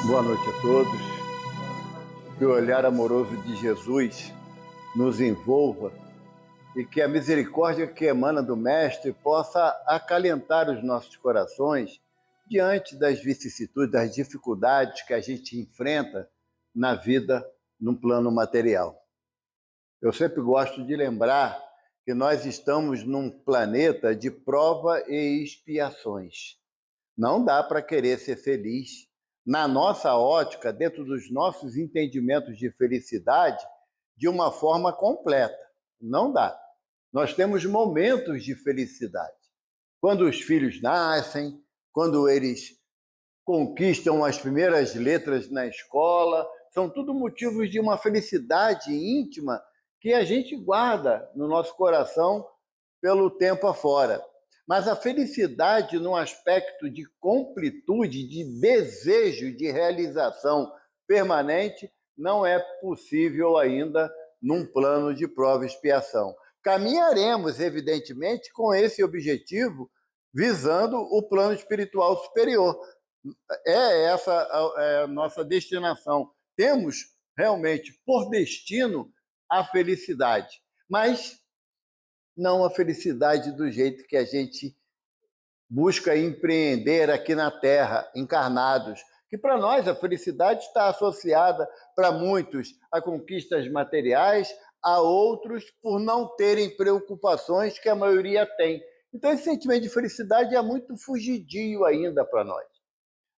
Boa noite a todos. Que o olhar amoroso de Jesus nos envolva e que a misericórdia que emana do Mestre possa acalentar os nossos corações diante das vicissitudes, das dificuldades que a gente enfrenta na vida no plano material. Eu sempre gosto de lembrar que nós estamos num planeta de prova e expiações. Não dá para querer ser feliz na nossa ótica, dentro dos nossos entendimentos de felicidade, de uma forma completa. Não dá. Nós temos momentos de felicidade. Quando os filhos nascem, quando eles conquistam as primeiras letras na escola, são tudo motivos de uma felicidade íntima que a gente guarda no nosso coração pelo tempo afora. Mas a felicidade no aspecto de completude, de desejo, de realização permanente, não é possível ainda num plano de prova e expiação. Caminharemos, evidentemente, com esse objetivo, visando o plano espiritual superior. Essa a nossa destinação. Temos realmente por destino a felicidade, mas não a felicidade do jeito que a gente busca empreender aqui na Terra, encarnados. Que para nós a felicidade está associada, para muitos, a conquistas materiais, a outros por não terem preocupações que a maioria tem. Então esse sentimento de felicidade é muito fugidio ainda para nós.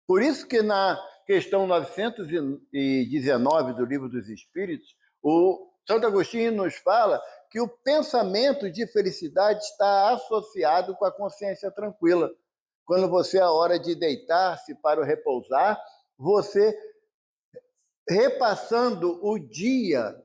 Por isso que na questão 919 do Livro dos Espíritos, o Santo Agostinho nos fala que o pensamento de felicidade está associado com a consciência tranquila. Quando você, a hora de deitar-se para o repousar, você repassando o dia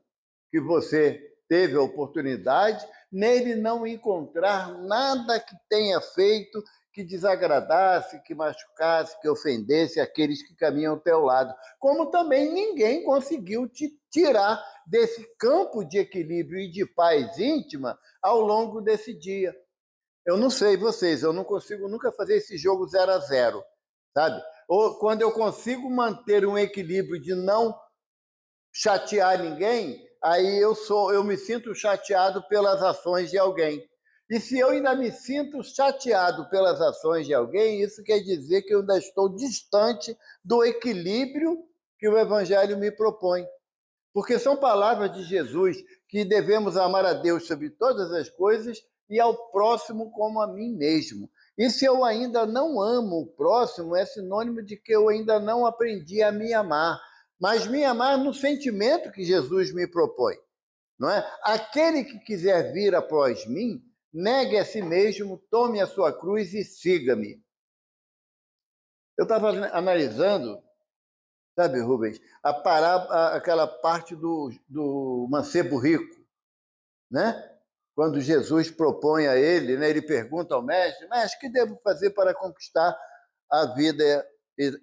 que você teve a oportunidade, nele não encontrar nada que tenha feito que desagradasse, que machucasse, que ofendesse aqueles que caminham ao teu lado. Como também ninguém conseguiu te tirar desse campo de equilíbrio e de paz íntima ao longo desse dia. Eu não sei vocês, eu não consigo nunca fazer esse jogo 0-0, sabe? Ou quando eu consigo manter um equilíbrio de não chatear ninguém, aí eu me sinto chateado pelas ações de alguém. E se eu ainda me sinto chateado pelas ações de alguém, isso quer dizer que eu ainda estou distante do equilíbrio que o Evangelho me propõe. Porque são palavras de Jesus que devemos amar a Deus sobre todas as coisas e ao próximo como a mim mesmo. E se eu ainda não amo o próximo, é sinônimo de que eu ainda não aprendi a me amar. Mas me amar no sentimento que Jesus me propõe. Não é? Aquele que quiser vir após mim, negue a si mesmo, tome a sua cruz e siga-me. Eu estava analisando, sabe, Rubens, aquela parte do mancebo rico, né? Quando Jesus propõe a ele, né, ele pergunta ao mestre, o que devo fazer para conquistar a vida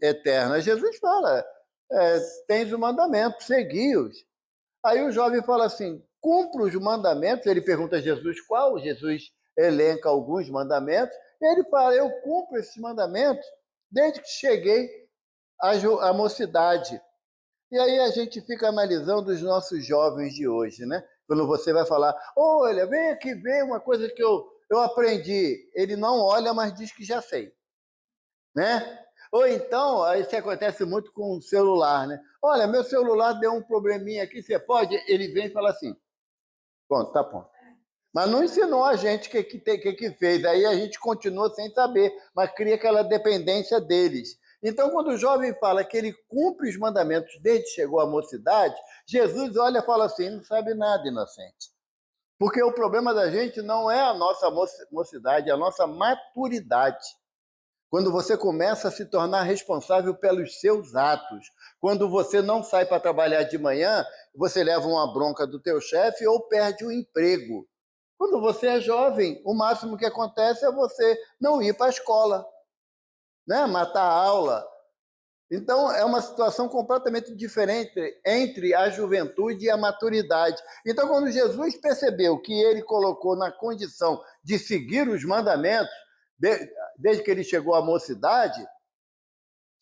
eterna? Jesus fala, tens o mandamento, segui-os. Aí o jovem fala assim, cumpra os mandamentos, ele pergunta a Jesus qual, Jesus elenca alguns mandamentos, e ele fala, eu cumpro esses mandamentos desde que cheguei à mocidade. E aí a gente fica analisando os nossos jovens de hoje, né? Quando você vai falar, olha, vem aqui ver uma coisa que eu aprendi. Ele não olha, mas diz que já sei, né? Ou então, isso acontece muito com o celular, né? Olha, meu celular deu um probleminha aqui, você pode? Ele vem e fala assim, pronto, tá bom. Mas não ensinou a gente o que fez. Aí a gente continua sem saber, mas cria aquela dependência deles. Então, quando o jovem fala que ele cumpre os mandamentos desde que chegou à mocidade, Jesus olha e fala assim, não sabe nada, inocente. Porque o problema da gente não é a nossa mocidade, é a nossa maturidade. Quando você começa a se tornar responsável pelos seus atos. Quando você não sai para trabalhar de manhã, você leva uma bronca do teu chefe ou perde o emprego. Quando você é jovem, o máximo que acontece é você não ir para a escola, né? Matar a aula. Então, é uma situação completamente diferente entre a juventude e a maturidade. Então, quando Jesus percebeu que ele colocou na condição de seguir os mandamentos, desde que ele chegou à mocidade,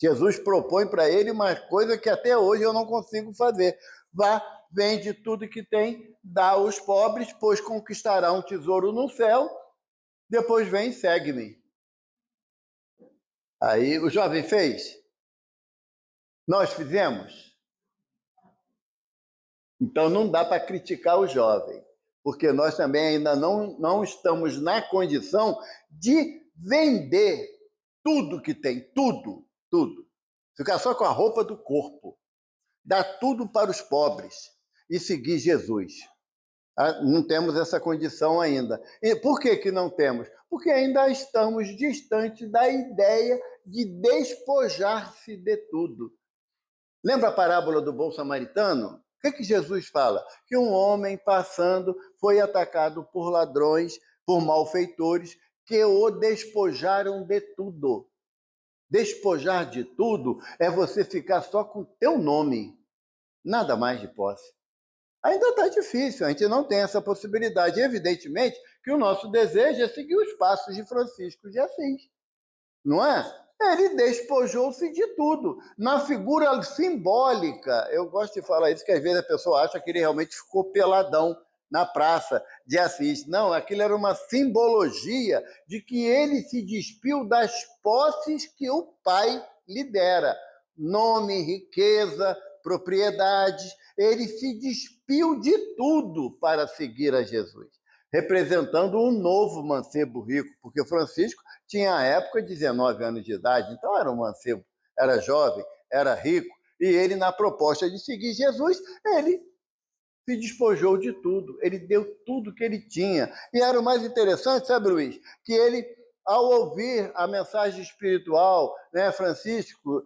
Jesus propõe para ele uma coisa que até hoje eu não consigo fazer. Vá, vende tudo que tem, dá aos pobres, pois conquistará um tesouro no céu, depois vem e segue-me. Aí o jovem fez. Nós fizemos. Então não dá para criticar o jovem, porque nós também ainda não estamos na condição de vender tudo que tem, tudo. Ficar só com a roupa do corpo, dar tudo para os pobres e seguir Jesus. Não temos essa condição ainda. E por que não temos? Porque ainda estamos distantes da ideia de despojar-se de tudo. Lembra a parábola do bom samaritano? O que Jesus fala? Que um homem passando foi atacado por ladrões, por malfeitores, que o despojaram de tudo. Despojar de tudo é você ficar só com teu nome, nada mais de posse. Ainda está difícil, a gente não tem essa possibilidade. Evidentemente que o nosso desejo é seguir os passos de Francisco de Assis, não é? Ele despojou-se de tudo. Na figura simbólica, eu gosto de falar isso, que às vezes a pessoa acha que ele realmente ficou peladão na praça de Assis. Não, aquilo era uma simbologia de que ele se despiu das posses que o pai lhe dera. Nome, riqueza, propriedades. Ele se despiu de tudo para seguir a Jesus, representando um novo mancebo rico, porque Francisco tinha à época 19 anos de idade, então era um mancebo, era jovem, era rico, e ele, na proposta de seguir Jesus, ele se despojou de tudo, ele deu tudo que ele tinha. E era o mais interessante, sabe, Luiz, que ele, ao ouvir a mensagem espiritual, né, Francisco,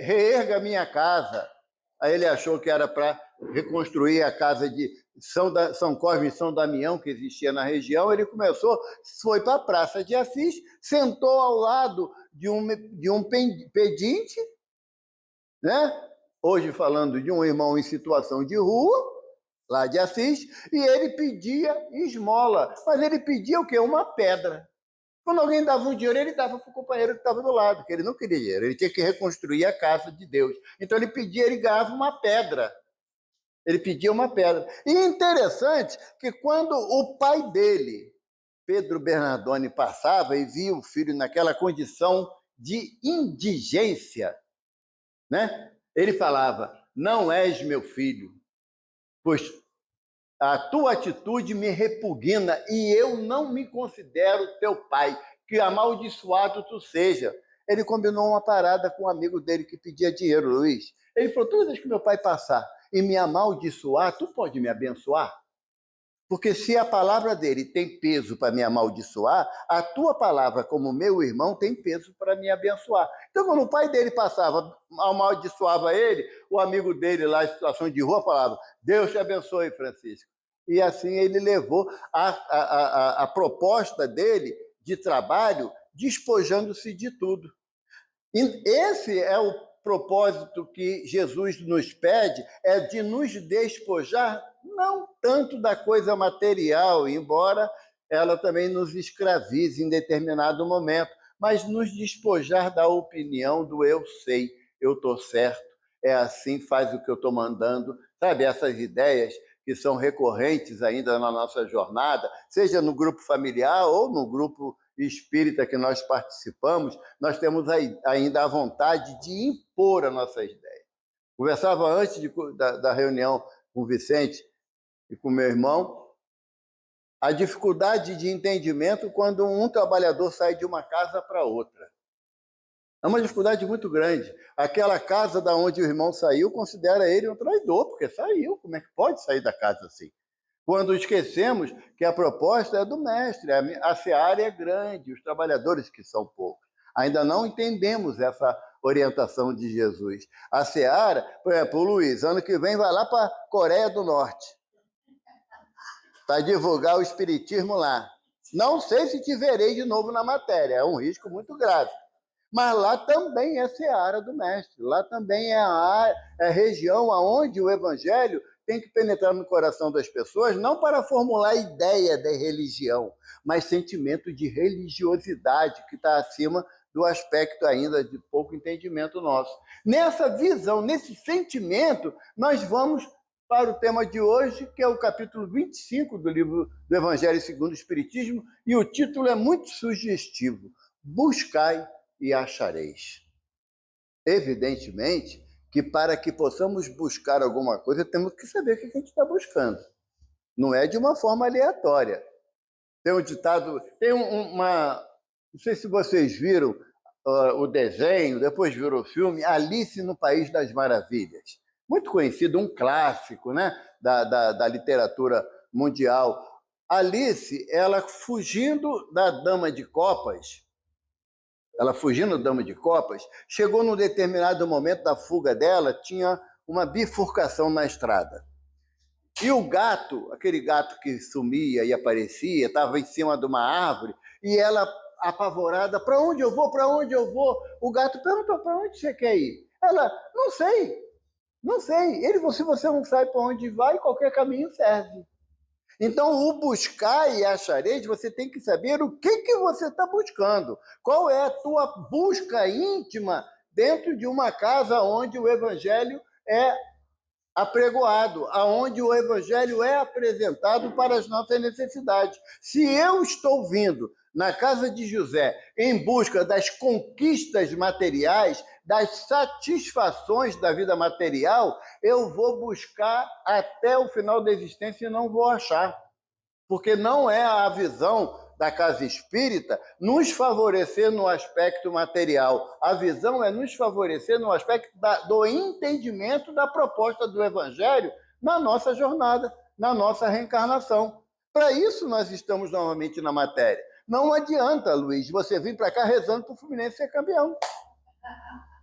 reerga minha casa. Aí ele achou que era para reconstruir a casa de São Cosme e São Damião, que existia na região. Ele começou, foi para a Praça de Assis, sentou ao lado de um pedinte, né? Hoje falando de um irmão em situação de rua, lá de Assis, e ele pedia esmola. Mas ele pedia o quê? Uma pedra. Quando alguém dava um dinheiro, ele dava para o companheiro que estava do lado, que ele não queria dinheiro, ele tinha que reconstruir a casa de Deus. Então ele pedia, ele ganhava uma pedra. Ele pedia uma pedra. E interessante que quando o pai dele, Pedro Bernardoni, passava e via o filho naquela condição de indigência, né? Ele falava: não és meu filho, pois a tua atitude me repugna e eu não me considero teu pai, que amaldiçoado tu seja. Ele combinou uma parada com um amigo dele que pedia dinheiro, Luiz. Ele falou: toda vez que meu pai passar e me amaldiçoar, tu pode me abençoar? Porque se a palavra dele tem peso para me amaldiçoar, a tua palavra, como meu irmão, tem peso para me abençoar. Então, quando o pai dele passava, amaldiçoava ele, o amigo dele lá em situação de rua falava: Deus te abençoe, Francisco. E assim ele levou a proposta dele de trabalho, despojando-se de tudo. E esse é o propósito que Jesus nos pede, é de nos despojar, não tanto da coisa material, embora ela também nos escravize em determinado momento, mas nos despojar da opinião do eu sei, eu estou certo, é assim, faz o que eu estou mandando, sabe? Essas ideias que são recorrentes ainda na nossa jornada, seja no grupo familiar ou no grupo espírita que nós participamos, nós temos ainda a vontade de impor as nossas ideias. Conversava antes da reunião com o Vicente e com meu irmão, a dificuldade de entendimento quando um trabalhador sai de uma casa para outra. É uma dificuldade muito grande. Aquela casa da onde o irmão saiu, considera ele um traidor, porque saiu. Como é que pode sair da casa assim? Quando esquecemos que a proposta é do mestre, a seara é grande, os trabalhadores que são poucos. Ainda não entendemos essa orientação de Jesus. A seara, por exemplo, o Luiz, ano que vem vai lá para a Coreia do Norte, para divulgar o espiritismo lá. Não sei se te verei de novo na matéria, é um risco muito grave. Mas lá também é seara do mestre, lá também é a região onde o evangelho tem que penetrar no coração das pessoas, não para formular ideia da religião, mas sentimento de religiosidade, que está acima do aspecto ainda de pouco entendimento nosso. Nessa visão, nesse sentimento, nós vamos para o tema de hoje, que é o capítulo 25 do livro do Evangelho segundo o Espiritismo, e o título é muito sugestivo: Buscai e achareis. Evidentemente que para que possamos buscar alguma coisa, temos que saber o que a gente está buscando. Não é de uma forma aleatória. Tem um ditado, tem uma... Não sei se vocês viram o desenho, depois viram o filme, Alice no País das Maravilhas. Muito conhecido, um clássico, né, da literatura mundial. Alice, ela fugindo da Dama de Copas, chegou num determinado momento da fuga dela, tinha uma bifurcação na estrada. E o gato, aquele gato que sumia e aparecia, estava em cima de uma árvore, e ela, apavorada, para onde eu vou, para onde eu vou? O gato perguntou, para onde você quer ir? Ela, não sei, não sei. Ele falou, se você não sabe para onde vai, qualquer caminho serve. Então, o buscar e achareis, você tem que saber o que você está buscando. Qual é a tua busca íntima dentro de uma casa onde o evangelho é apregoado, aonde o evangelho é apresentado para as nossas necessidades. Se eu estou vindo na casa de José em busca das conquistas materiais, das satisfações da vida material, eu vou buscar até o final da existência e não vou achar. Porque não é a visão da casa espírita nos favorecer no aspecto material. A visão é nos favorecer no aspecto do entendimento da proposta do Evangelho na nossa jornada, na nossa reencarnação. Para isso nós estamos novamente na matéria. Não adianta, Luiz, você vir para cá rezando para o Fluminense ser campeão.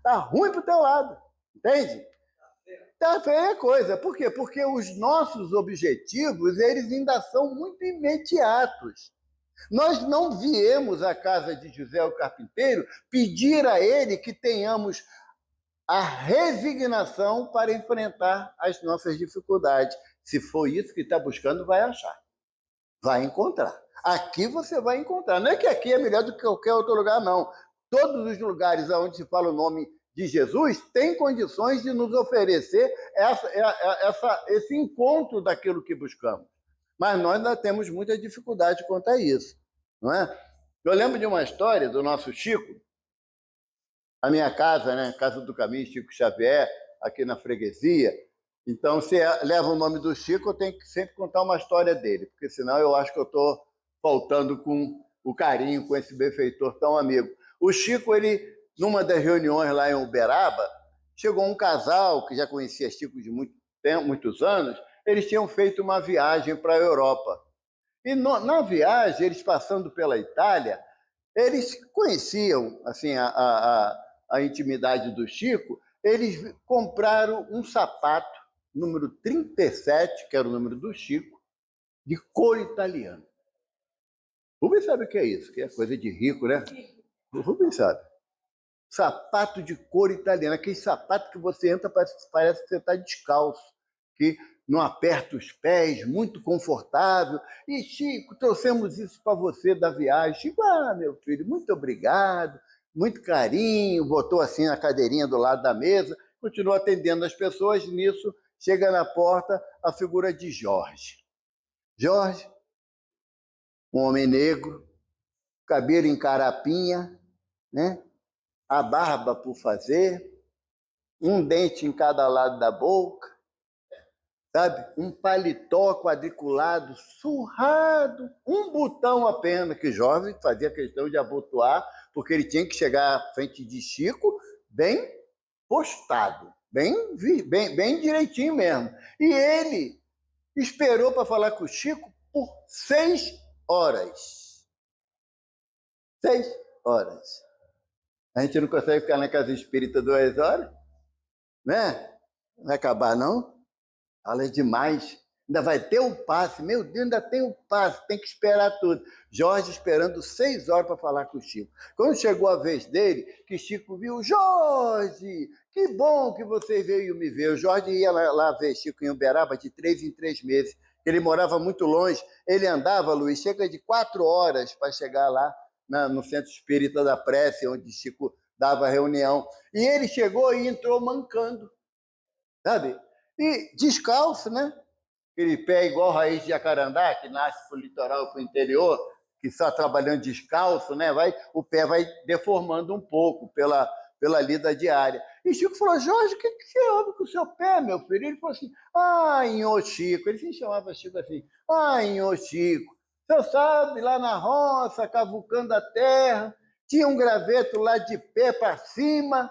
Tá ruim para o teu lado, entende? Tá feia a coisa. Por quê? Porque os nossos objetivos, eles ainda são muito imediatos. Nós não viemos à casa de José o Carpinteiro pedir a ele que tenhamos a resignação para enfrentar as nossas dificuldades. Se for isso que está buscando, vai achar. Vai encontrar. Aqui você vai encontrar. Não é que aqui é melhor do que qualquer outro lugar, não. Todos os lugares onde se fala o nome de Jesus têm condições de nos oferecer esse encontro daquilo que buscamos. Mas nós ainda temos muita dificuldade quanto a isso, não é? Eu lembro de uma história do nosso Chico, a minha casa, né? Casa do Caminho, Chico Xavier, aqui na freguesia. Então, se leva o nome do Chico, eu tenho que sempre contar uma história dele, porque senão eu acho que eu estou faltando com o carinho, com esse benfeitor tão amigo. O Chico, ele, numa das reuniões lá em Uberaba, chegou um casal que já conhecia Chico de muito tempo, muitos anos, eles tinham feito uma viagem para a Europa. E na viagem, eles passando pela Itália, eles conheciam assim, a intimidade do Chico, eles compraram um sapato, número 37, que era o número do Chico, de cor italiana. O Rubens sabe o que é isso, que é coisa de rico, né? O Rubens sabe. Sapato de cor italiana, aquele sapato que você entra, parece que você está descalço, que não aperta os pés, muito confortável. E, Chico, trouxemos isso para você da viagem. Chico, meu filho, muito obrigado, muito carinho, botou assim a cadeirinha do lado da mesa, continuou atendendo as pessoas. Nisso, chega na porta a figura de Jorge. Jorge, um homem negro, cabelo em carapinha, né? A barba por fazer, um dente em cada lado da boca, sabe? Um paletó quadriculado, surrado, um botão apenas, que Jorge fazia questão de abotoar, porque ele tinha que chegar à frente de Chico bem postado, bem direitinho mesmo. E ele esperou para falar com o Chico por 6 horas. 6 horas. A gente não consegue ficar na casa espírita 2 horas, né? Não vai acabar, não? Fala demais. Ainda vai ter o passe, meu Deus, ainda tem o passe, tem que esperar tudo. Jorge esperando 6 horas para falar com o Chico. Quando chegou a vez dele, que Chico viu, Jorge, que bom que você veio me ver. O Jorge ia lá ver Chico em Uberaba de 3 em 3 meses. Ele morava muito longe, ele andava, Luiz, chega de 4 horas para chegar lá no Centro Espírita da Prece, onde Chico dava reunião. E ele chegou e entrou mancando, sabe? E descalço, né? Aquele pé igual raiz de jacarandá, que nasce para o litoral, para o interior, que só trabalhando descalço, né? O pé vai deformando um pouco pela lida diária. E Chico falou, Jorge, o que você houve com o seu pé, meu filho? Ele falou assim, Nhô Chico, ele se chamava Chico assim, Nhô Chico, você sabe, lá na roça, cavucando a terra, tinha um graveto lá de pé para cima.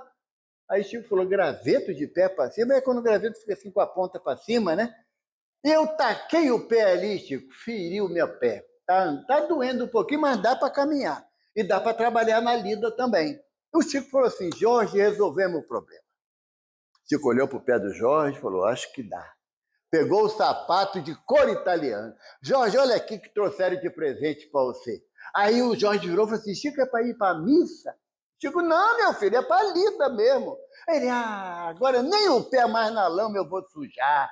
Aí Chico falou, graveto de pé para cima? É quando o graveto fica assim com a ponta para cima, né? E eu taquei o pé ali, Chico, feriu meu pé. Tá doendo um pouquinho, mas dá para caminhar. E dá para trabalhar na lida também. O Chico falou assim, Jorge, resolvemos o problema. Chico olhou para o pé do Jorge e falou, acho que dá. Pegou o sapato de cor italiana. Jorge, olha aqui que trouxeram de presente para você. Aí o Jorge virou e falou assim, Chico, é para ir para a missa? Chico, não, meu filho, é para a lida mesmo. Ele, agora nem o pé mais na lama eu vou sujar.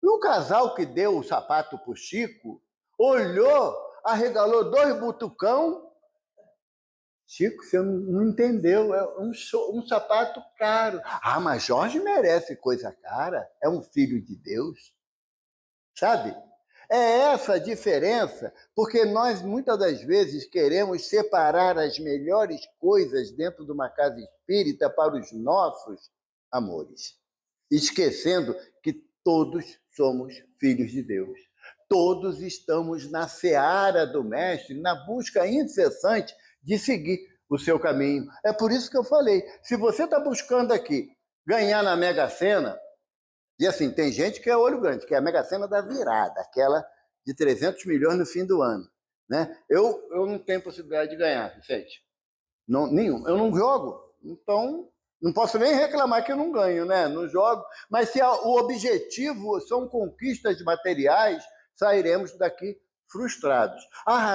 E o casal que deu o sapato para o Chico olhou, arregalou 2 butucão. Chico, você não entendeu, é um sapato caro. Mas Jorge merece coisa cara, é um filho de Deus, sabe? É essa a diferença, porque nós muitas das vezes queremos separar as melhores coisas dentro de uma casa espírita para os nossos amores, esquecendo que todos somos filhos de Deus. Todos estamos na seara do Mestre, na busca incessante de seguir o seu caminho. É por isso que eu falei, se você está buscando aqui ganhar na Mega Sena, e assim, tem gente que é olho grande, que é a Mega Sena da virada, aquela de 300 milhões no fim do ano. Né? Eu não tenho possibilidade de ganhar, Vicente. Não, nenhum. Eu não jogo, então não posso nem reclamar que eu não ganho, né? Não jogo. Mas se o objetivo são conquistas materiais, sairemos daqui frustrados.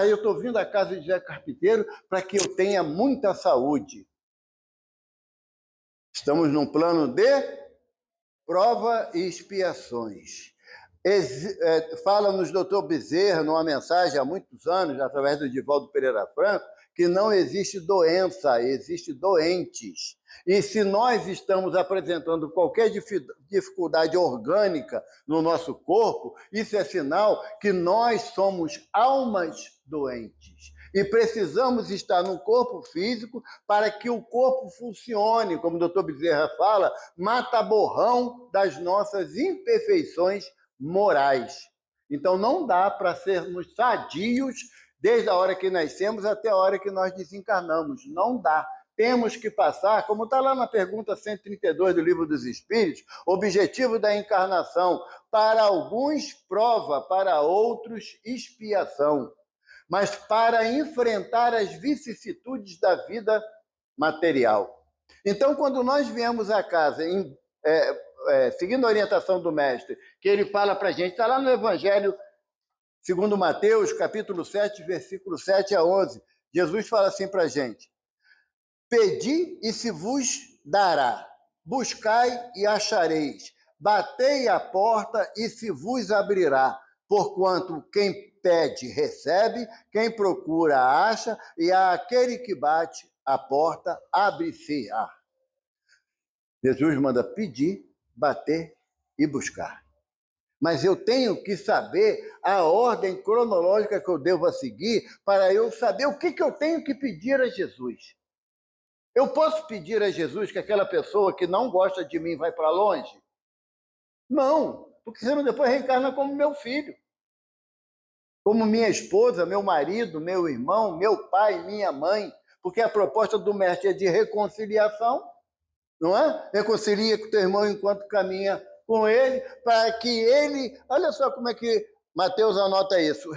Eu estou vindo à casa de Zé Carpinteiro para que eu tenha muita saúde. Estamos num plano de prova e expiações. Fala-nos doutor Bezerra, numa mensagem há muitos anos, através do Divaldo Pereira Franco, que não existe doença, existe doentes. E se nós estamos apresentando qualquer dificuldade orgânica no nosso corpo, isso é sinal que nós somos almas doentes. E precisamos estar no corpo físico para que o corpo funcione, como o doutor Bezerra fala, mata-borrão das nossas imperfeições morais. Então não dá para sermos sadios desde a hora que nascemos até a hora que nós desencarnamos. Não dá. Temos que passar, como está lá na pergunta 132 do Livro dos Espíritos, objetivo da encarnação, para alguns prova, para outros expiação, mas para enfrentar as vicissitudes da vida material. Então, quando nós viemos a casa, seguindo a orientação do mestre, que ele fala para a gente, está lá no Evangelho segundo Mateus, capítulo 7, versículo 7 a 11, Jesus fala assim para a gente, pedi e se vos dará, buscai e achareis, batei a porta e se vos abrirá, porquanto quem pede recebe, quem procura acha, e aquele que bate a porta abre-se-á. Jesus manda pedir, bater e buscar. Mas eu tenho que saber a ordem cronológica que eu devo seguir para eu saber o que eu tenho que pedir a Jesus. Eu posso pedir a Jesus que aquela pessoa que não gosta de mim vai para longe? Não, porque senão depois reencarna como meu filho, como minha esposa, meu marido, meu irmão, meu pai, minha mãe, porque a proposta do mestre é de reconciliação, não é? Reconcilia com o teu irmão enquanto caminha com ele, para que ele... Olha só como é que Mateus anota isso.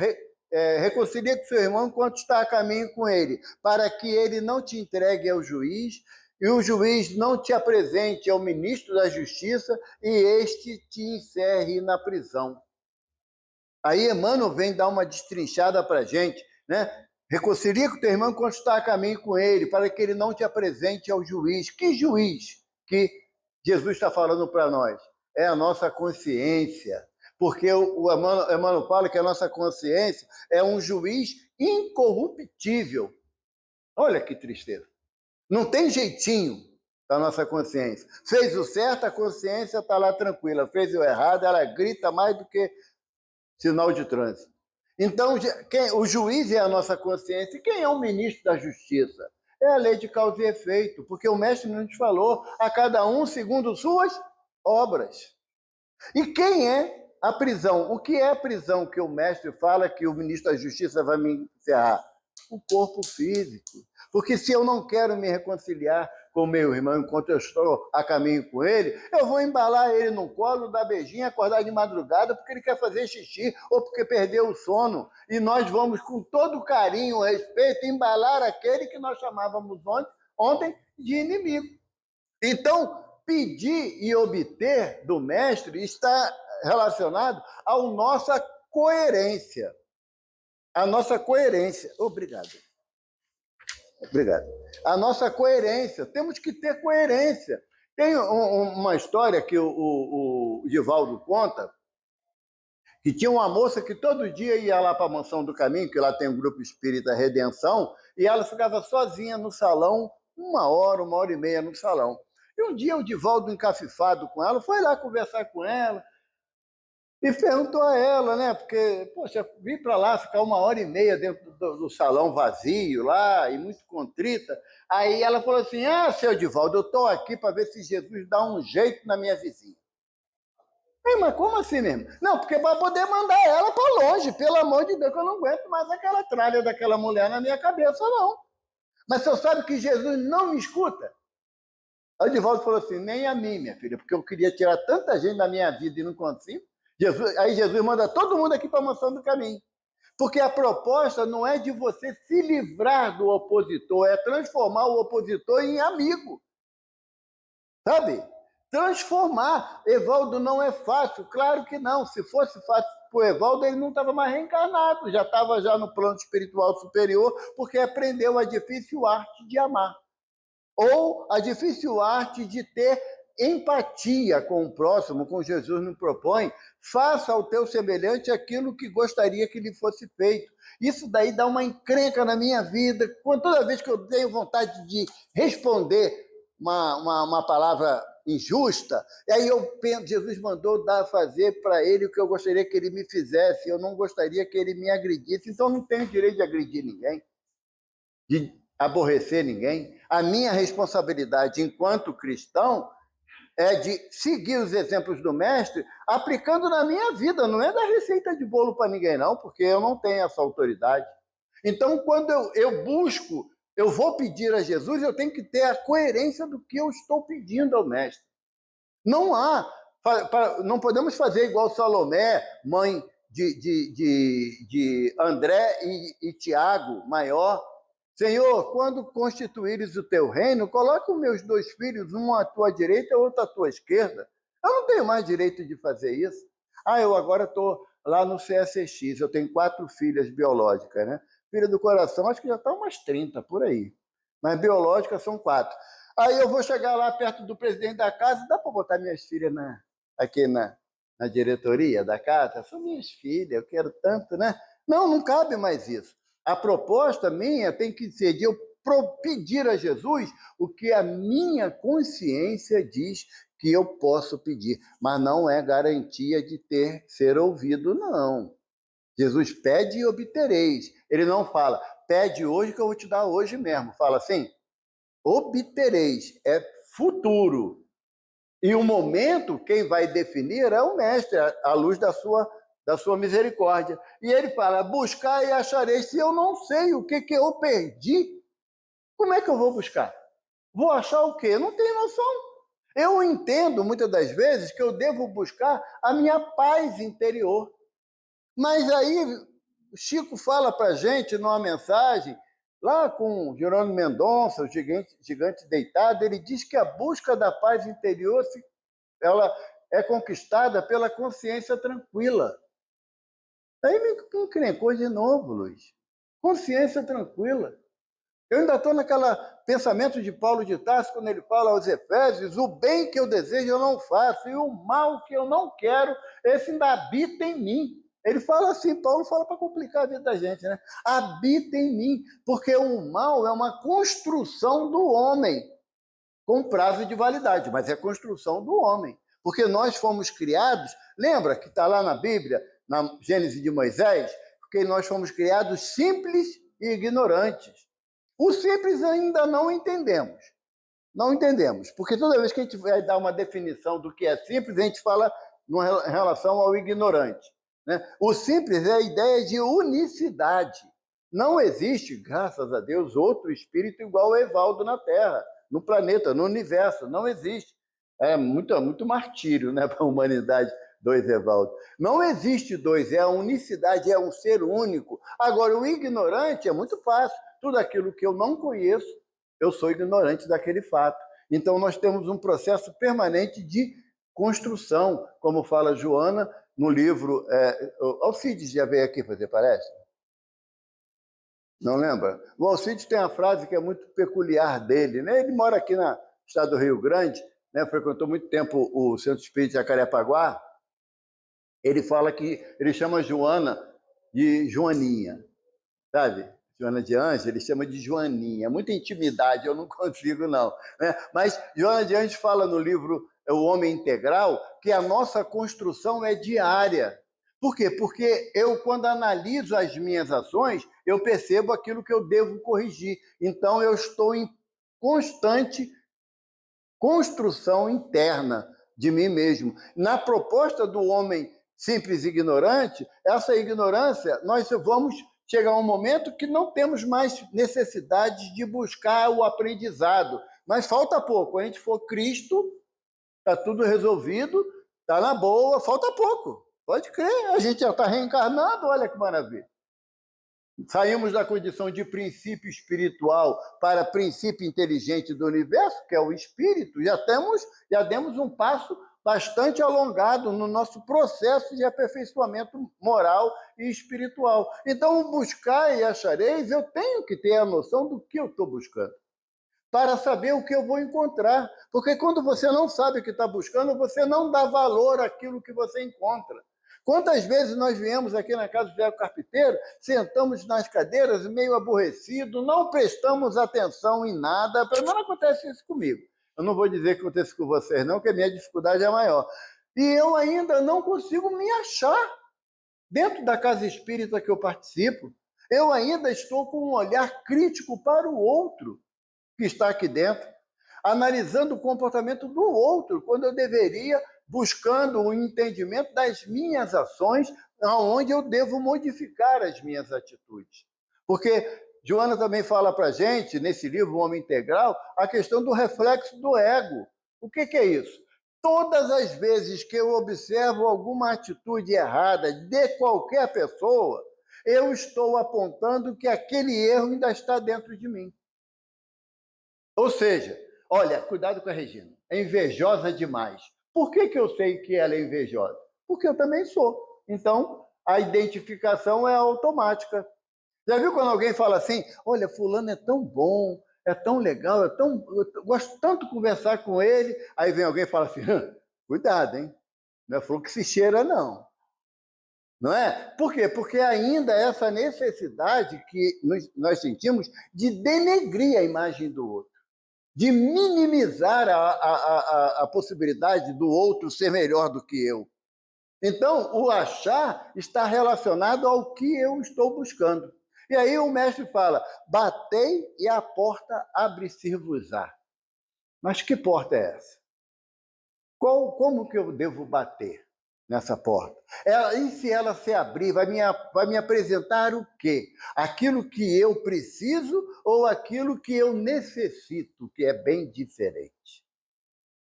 Reconcilia com seu irmão enquanto está a caminho com ele, para que ele não te entregue ao juiz, e o juiz não te apresente ao ministro da Justiça, e este te encerre na prisão. Aí Emmanuel vem dar uma destrinchada para a gente, né? Reconcilia com teu irmão enquanto está a caminho com ele, para que ele não te apresente ao juiz. Que juiz que Jesus está falando para nós? É a nossa consciência. Porque o Emmanuel fala que a nossa consciência é um juiz incorruptível. Olha que tristeza. Não tem jeitinho da nossa consciência. Fez o certo, a consciência está lá tranquila. Fez o errado, ela grita mais do que sinal de trânsito. Então, o juiz é a nossa consciência. E quem é o ministro da Justiça? É a lei de causa e efeito, porque o mestre nos falou, a cada um segundo suas obras. E quem é a prisão? O que é a prisão que o mestre fala que o ministro da Justiça vai me encerrar? O corpo físico. Porque se eu não quero me reconciliar com o meu irmão enquanto eu estou a caminho com ele, eu vou embalar ele no colo, dar beijinho, acordar de madrugada porque ele quer fazer xixi ou porque perdeu o sono. E nós vamos, com todo carinho, respeito, embalar aquele que nós chamávamos ontem de inimigo. Então, pedir e obter do mestre está relacionado à nossa coerência. A nossa coerência. Obrigado. A nossa coerência. Temos que ter coerência. Tem uma história que o Divaldo conta, que tinha uma moça que todo dia ia lá para a Mansão do Caminho, que lá tem um grupo espírita Redenção, e ela ficava sozinha no salão, 1 hora e meia no salão. E um dia o Divaldo, encafifado com ela, foi lá conversar com ela e perguntou a ela, né? Porque, poxa, vim para lá ficar 1 hora e meia dentro do salão vazio lá e muito contrita. Aí ela falou assim: ah, seu Divaldo, eu estou aqui para ver se Jesus dá um jeito na minha vizinha. Mas como assim mesmo? Não, porque para poder mandar ela para longe, pelo amor de Deus, que eu não aguento mais aquela tralha daquela mulher na minha cabeça, não. Mas você sabe que Jesus não me escuta? Aí o Divaldo falou assim: nem a mim, minha filha, porque eu queria tirar tanta gente da minha vida e não consigo. Aí Jesus manda todo mundo aqui para a Mansão do Caminho. Porque a proposta não é de você se livrar do opositor, é transformar o opositor em amigo. Sabe? Transformar. Evaldo não é fácil, claro que não. Se fosse fácil para o Evaldo, ele não estava mais reencarnado, já estava já no plano espiritual superior, porque aprendeu a difícil arte de amar. Ou a difícil arte de ter empatia com o próximo, como Jesus nos propõe. Faça ao teu semelhante aquilo que gostaria que lhe fosse feito. Isso daí dá uma encrenca na minha vida. Toda vez que eu tenho vontade de responder uma palavra injusta, aí eu penso, Jesus mandou fazer para ele o que eu gostaria que ele me fizesse, eu não gostaria que ele me agredisse, então eu não tenho direito de agredir ninguém, de aborrecer ninguém. A minha responsabilidade enquanto cristão é de seguir os exemplos do mestre aplicando na minha vida, não é dar receita de bolo para ninguém não, porque eu não tenho essa autoridade. Então, quando eu busco, eu vou pedir a Jesus, eu tenho que ter a coerência do que eu estou pedindo ao mestre. Não podemos fazer igual Salomé, mãe de André e Tiago, maior. Senhor, quando constituíres o teu reino, coloca os meus 2 filhos, um à tua direita e outro à tua esquerda. Eu não tenho mais direito de fazer isso. Eu agora estou lá no CSX, eu tenho 4 filhas biológicas, né? Filha do coração, acho que já está umas 30 por aí. Mas biológicas são 4. Aí eu vou chegar lá perto do presidente da casa, dá para botar minhas filhas aqui na diretoria da casa? São minhas filhas, eu quero tanto, né? Não cabe mais isso. A proposta minha tem que ser de eu pedir a Jesus o que a minha consciência diz que eu posso pedir, mas não é garantia de ser ouvido, não. Jesus pede e obtereis. Ele não fala, pede hoje que eu vou te dar hoje mesmo. Fala assim, obtereis, é futuro. E o momento, quem vai definir é o mestre, à luz da sua misericórdia. E ele fala, buscar e achareis. Se eu não sei o que eu perdi, como é que eu vou buscar? Vou achar o quê? Eu não tenho noção. Eu entendo, muitas das vezes, que eu devo buscar a minha paz interior. Mas aí, Chico fala para a gente, numa mensagem, lá com Jerônimo Mendonça, o gigante deitado, ele diz que a busca da paz interior ela é conquistada pela consciência tranquila. Aí me encrencou de novo, Luiz. Consciência tranquila. Eu ainda estou naquele pensamento de Paulo de Tarso, quando ele fala aos Efésios: o bem que eu desejo eu não faço, e o mal que eu não quero, esse ainda habita em mim. Ele fala assim, Paulo fala para complicar a vida da gente, né? Habita em mim, porque o mal é uma construção do homem, com prazo de validade, mas é construção do homem. Porque nós fomos criados, lembra que está lá na Bíblia, na Gênesis de Moisés, porque nós fomos criados simples e ignorantes. O simples ainda não entendemos. Não entendemos, porque toda vez que a gente vai dar uma definição do que é simples, a gente fala em relação ao ignorante. Né? O simples é a ideia de unicidade. Não existe, graças a Deus, outro espírito igual ao Evaldo na Terra, no planeta, no universo. Não existe. É muito martírio, né, para a humanidade, dois Evaldo. Não existe dois, é a unicidade, é um ser único. Agora, o ignorante é muito fácil. Tudo aquilo que eu não conheço, eu sou ignorante daquele fato. Então, nós temos um processo permanente de construção, como fala Joana no livro... Alcides já veio aqui fazer palestra? Não lembra? O Alcides tem uma frase que é muito peculiar dele, né? Ele mora aqui no estado do Rio Grande, né? Frequentou muito tempo o Centro Espírita de Jacarepaguá. Ele fala que ele chama Joana de Joaninha, sabe? Joana de Anjos, ele chama de Joaninha. É muita intimidade, eu não consigo, não. Né? Mas Joana de Anjos fala no livro O Homem Integral que a nossa construção é diária. Por quê? Porque eu, quando analiso as minhas ações, eu percebo aquilo que eu devo corrigir. Então, eu estou em constante construção interna de mim mesmo. Na proposta do homem simples e ignorante, essa ignorância, nós vamos chegar a um momento que não temos mais necessidade de buscar o aprendizado. Mas falta pouco. Quando a gente for Cristo, está tudo resolvido, está na boa, falta pouco. Pode crer, a gente já está reencarnado, olha que maravilha. Saímos da condição de princípio espiritual para princípio inteligente do universo, que é o espírito, já demos um passo bastante alongado no nosso processo de aperfeiçoamento moral e espiritual. Então, buscar e achareis, eu tenho que ter a noção do que eu estou buscando, para saber o que eu vou encontrar. Porque quando você não sabe o que está buscando, você não dá valor àquilo que você encontra. Quantas vezes nós viemos aqui na casa do Zé Carpinteiro, sentamos nas cadeiras meio aborrecidos, não prestamos atenção em nada, pelo menos acontece isso comigo. Eu não vou dizer que acontece com vocês não, que a minha dificuldade é maior. E eu ainda não consigo me achar dentro da casa espírita que eu participo. Eu ainda estou com um olhar crítico para o outro que está aqui dentro, analisando o comportamento do outro, quando eu deveria buscando o entendimento das minhas ações, aonde eu devo modificar as minhas atitudes. Porque Joana também fala para a gente, nesse livro O Homem Integral, a questão do reflexo do ego. O que é isso? Todas as vezes que eu observo alguma atitude errada de qualquer pessoa, eu estou apontando que aquele erro ainda está dentro de mim. Ou seja, olha, cuidado com a Regina, é invejosa demais. Por que eu sei que ela é invejosa? Porque eu também sou. Então, a identificação é automática. Já viu quando alguém fala assim, olha, fulano é tão bom, é tão legal, eu gosto tanto de conversar com ele, aí vem alguém e fala assim, cuidado, hein? Não é flor que se cheira, não. Não é? Por quê? Porque ainda essa necessidade que nós sentimos de denegrir a imagem do outro, de minimizar a possibilidade do outro ser melhor do que eu. Então, o achar está relacionado ao que eu estou buscando. E aí o mestre fala, batei e a porta abre-se-vos-á. Mas que porta é essa? Como que eu devo bater nessa porta? E se ela se abrir, vai me apresentar o quê? Aquilo que eu preciso ou aquilo que eu necessito, que é bem diferente.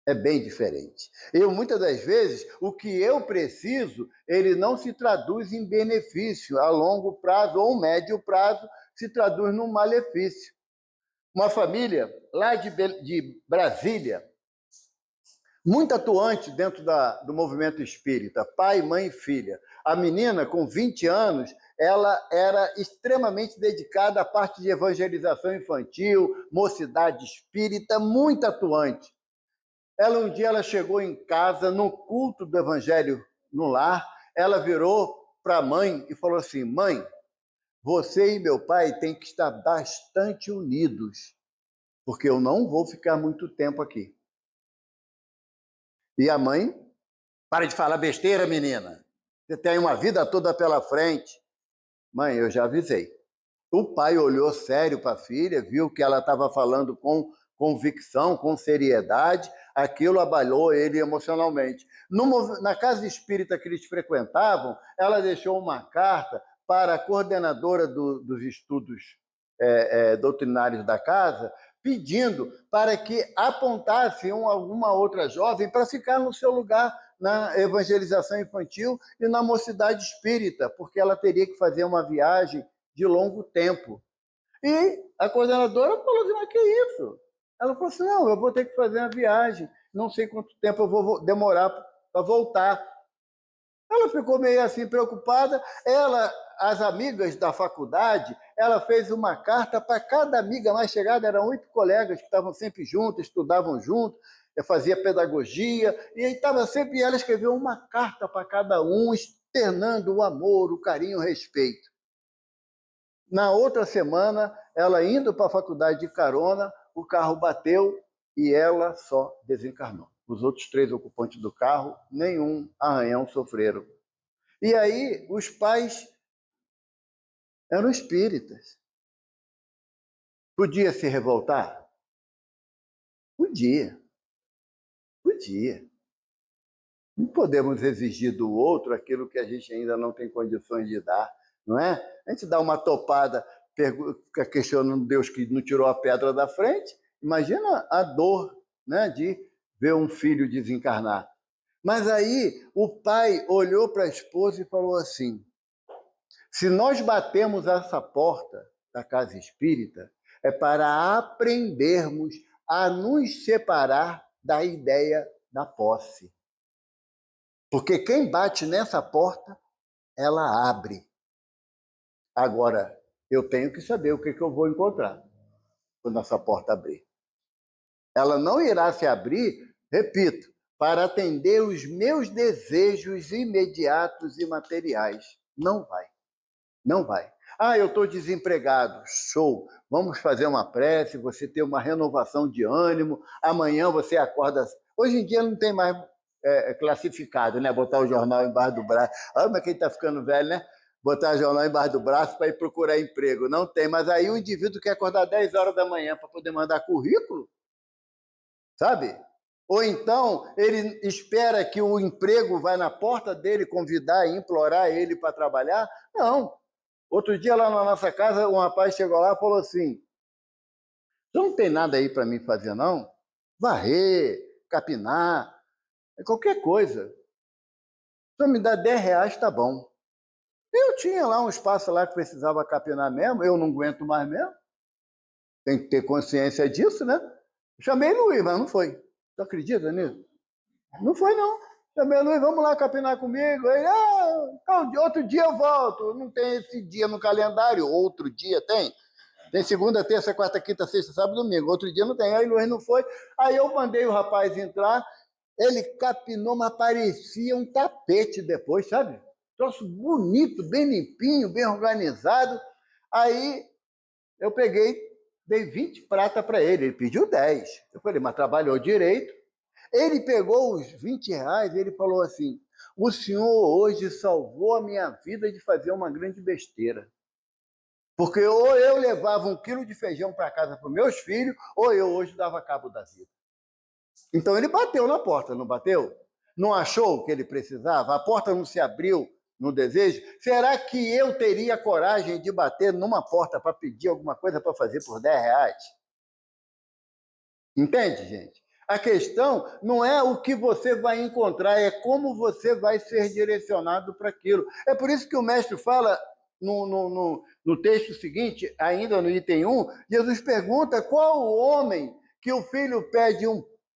É bem diferente. Muitas das vezes, o que eu preciso, ele não se traduz em benefício a longo prazo ou médio prazo, se traduz num malefício. Uma família lá de Brasília muito atuante dentro do movimento espírita, pai, mãe e filha. A menina, com 20 anos, ela era extremamente dedicada à parte de evangelização infantil, mocidade espírita, muito atuante. Um dia ela chegou em casa, no culto do evangelho no lar, ela virou para a mãe e falou assim: mãe, você e meu pai têm que estar bastante unidos, porque eu não vou ficar muito tempo aqui. E a mãe: para de falar besteira, menina. Você tem uma vida toda pela frente. Mãe, eu já avisei. O pai olhou sério para a filha, viu que ela estava falando com convicção, com seriedade, aquilo abalou ele emocionalmente. Na casa espírita que eles frequentavam, ela deixou uma carta para a coordenadora dos estudos doutrinários da casa, pedindo para que apontasse alguma outra jovem para ficar no seu lugar na evangelização infantil e na mocidade espírita, porque ela teria que fazer uma viagem de longo tempo. E a coordenadora falou assim: mas que isso? Ela falou assim: não, eu vou ter que fazer uma viagem, não sei quanto tempo eu vou demorar para voltar. Ela ficou meio assim preocupada. As amigas da faculdade, ela fez uma carta para cada amiga mais chegada, eram 8 colegas que estavam sempre juntos, estudavam juntos, fazia pedagogia, e estava sempre, ela escreveu uma carta para cada um, externando o amor, o carinho, o respeito. Na outra semana, ela indo para a faculdade de carona, o carro bateu e ela só desencarnou. Os outros 3 ocupantes do carro, nenhum arranhão sofreram. E aí, os pais eram espíritas. Podia se revoltar? Podia. Podia. Não podemos exigir do outro aquilo que a gente ainda não tem condições de dar, não é? A gente dá uma topada, fica questionando Deus que não tirou a pedra da frente. Imagina a dor, né, de ver um filho desencarnar. Mas aí o pai olhou para a esposa e falou assim: se nós batemos essa porta da casa espírita, é para aprendermos a nos separar da ideia da posse. Porque quem bate nessa porta, ela abre. Agora, eu tenho que saber o que eu vou encontrar quando essa porta abrir. Ela não irá se abrir, repito, para atender os meus desejos imediatos e materiais. Não vai. Não vai. Ah, eu estou desempregado. Show. Vamos fazer uma prece, você ter uma renovação de ânimo. Amanhã você acorda. Hoje em dia não tem mais classificado, né? Botar o jornal embaixo do braço. Ah, mas quem está ficando velho, né? Botar o jornal embaixo do braço para ir procurar emprego. Não tem, mas aí o indivíduo quer acordar 10 horas da manhã para poder mandar currículo, sabe? Ou então ele espera que o emprego vai na porta dele convidar e implorar ele para trabalhar. Não. Outro dia lá na nossa casa, um rapaz chegou lá e falou assim: não tem nada aí para mim fazer, não? Varrer, capinar, qualquer coisa. Se eu me dá R$ 10, tá bom. Eu tinha lá um espaço lá que precisava capinar mesmo, eu não aguento mais mesmo. Tem que ter consciência disso, né? Chamei Luiz, mas não foi. Tu acredita nisso? Não foi, não. Chamei Luiz, vamos lá capinar comigo. Ele, outro dia eu volto. Não tem esse dia no calendário. Outro dia tem? Tem segunda, terça, quarta, quinta, sexta, sábado, domingo. Outro dia não tem. Aí o Luiz não foi. Aí eu mandei o rapaz entrar. Ele capinou, mas parecia um tapete depois, sabe? Troço bonito, bem limpinho, bem organizado. Aí eu peguei, dei 20 prata para ele. Ele pediu 10. Eu falei, mas trabalhou direito. Ele pegou os R$ 20 e ele falou assim: o senhor hoje salvou a minha vida de fazer uma grande besteira. Porque ou eu levava 1 quilo de feijão para casa para os meus filhos, ou eu hoje dava cabo da vida. Então ele bateu na porta, não bateu? Não achou o que ele precisava? A porta não se abriu no desejo? Será que eu teria coragem de bater numa porta para pedir alguma coisa para fazer por R$ 10? Entende, gente? A questão não é o que você vai encontrar, é como você vai ser direcionado para aquilo. É por isso que o mestre fala no texto seguinte, ainda no item 1, Jesus pergunta qual o homem que o filho pede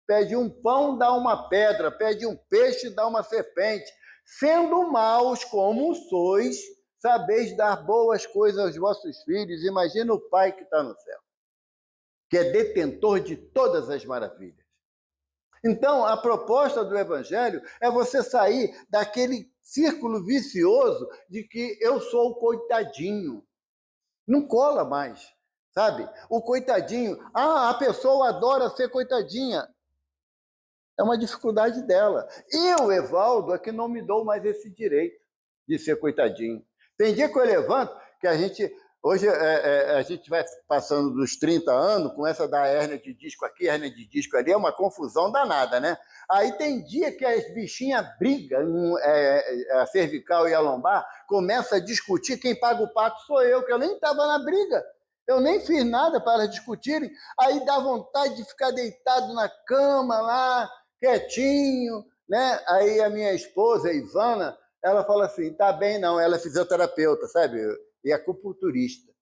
Pede um pão, dá uma pedra. Pede um peixe, dá uma serpente. Sendo maus como sois, sabeis dar boas coisas aos vossos filhos. Imagina o Pai que está no céu, que é detentor de todas as maravilhas. Então, a proposta do Evangelho é você sair daquele círculo vicioso de que eu sou o coitadinho. Não cola mais, sabe? O coitadinho, a pessoa adora ser coitadinha. É uma dificuldade dela. Eu, Evaldo, é que não me dou mais esse direito de ser coitadinho. Tem dia que eu levanto, que a gente... Hoje a gente vai passando dos 30 anos, com essa da hérnia de disco aqui, hérnia de disco ali, é uma confusão danada, né? Aí tem dia que as bichinhas brigam, a cervical e a lombar, começa a discutir, quem paga o pato sou eu, que eu nem estava na briga. Eu nem fiz nada para elas discutirem. Aí dá vontade de ficar deitado na cama lá, quietinho, né? Aí a minha esposa, a Ivana, ela fala assim, tá bem não, ela é fisioterapeuta, sabe? E acupunturista.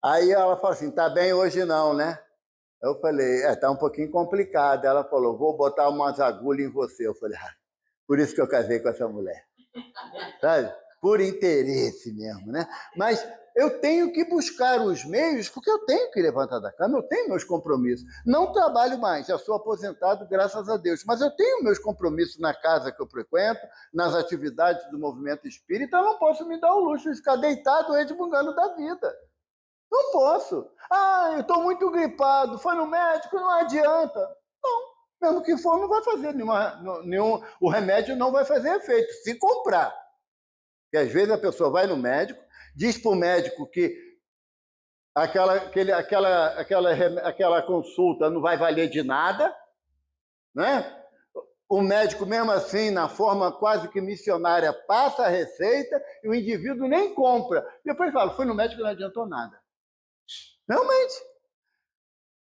Aí ela fala assim, tá bem hoje não, né? Eu falei, tá um pouquinho complicado. Ela falou, vou botar umas agulhas em você. Eu falei, por isso que eu casei com essa mulher. Sabe? Por interesse mesmo, né? Mas eu tenho que buscar os meios, porque eu tenho que levantar da cama, eu tenho meus compromissos. Não trabalho mais, já sou aposentado, graças a Deus, mas eu tenho meus compromissos na casa que eu frequento, nas atividades do movimento espírita, eu não posso me dar o luxo de ficar deitado resmungando da vida. Não posso. Eu estou muito gripado, foi no médico, não adianta. Não, mesmo que for, não vai fazer o remédio não vai fazer efeito, se comprar. Porque às vezes a pessoa vai no médico, diz para o médico que aquela consulta não vai valer de nada, né? O médico, mesmo assim, na forma quase que missionária, passa a receita e o indivíduo nem compra. Depois fala, fui no médico e não adiantou nada. Realmente.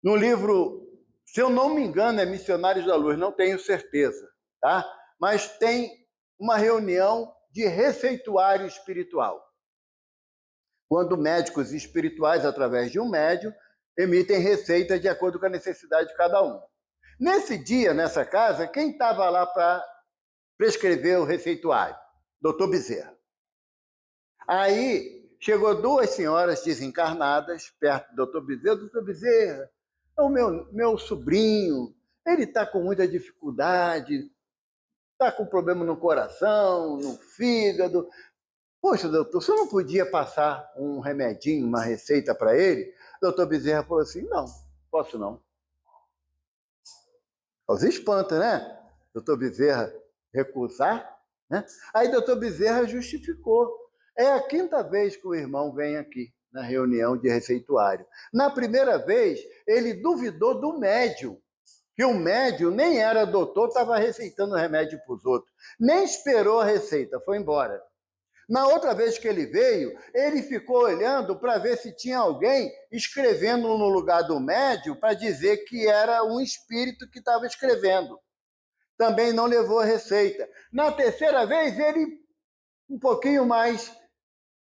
No livro, se eu não me engano, é Missionários da Luz, não tenho certeza, tá? Mas tem uma reunião de receituário espiritual, quando médicos espirituais, através de um médium, emitem receita de acordo com a necessidade de cada um. Nesse dia, nessa casa, quem estava lá para prescrever o receituário? Doutor Bezerra. Aí chegou duas senhoras desencarnadas perto do doutor Bezerra. Doutor Bezerra, é o meu sobrinho, ele está com muita dificuldade, está com problema no coração, no fígado. Poxa, doutor, você não podia passar um remedinho, uma receita para ele? Doutor Bezerra falou assim, não, posso não. Os espanta, né? Doutor Bezerra recusar, né? Aí doutor Bezerra justificou. É a quinta vez que o irmão vem aqui na reunião de receituário. Na primeira vez, ele duvidou do médium, que o médium nem era doutor, estava receitando remédio para os outros. Nem esperou a receita, foi embora. Na outra vez que ele veio, ele ficou olhando para ver se tinha alguém escrevendo no lugar do médium para dizer que era um espírito que estava escrevendo. Também não levou a receita. Na terceira vez, ele, um pouquinho mais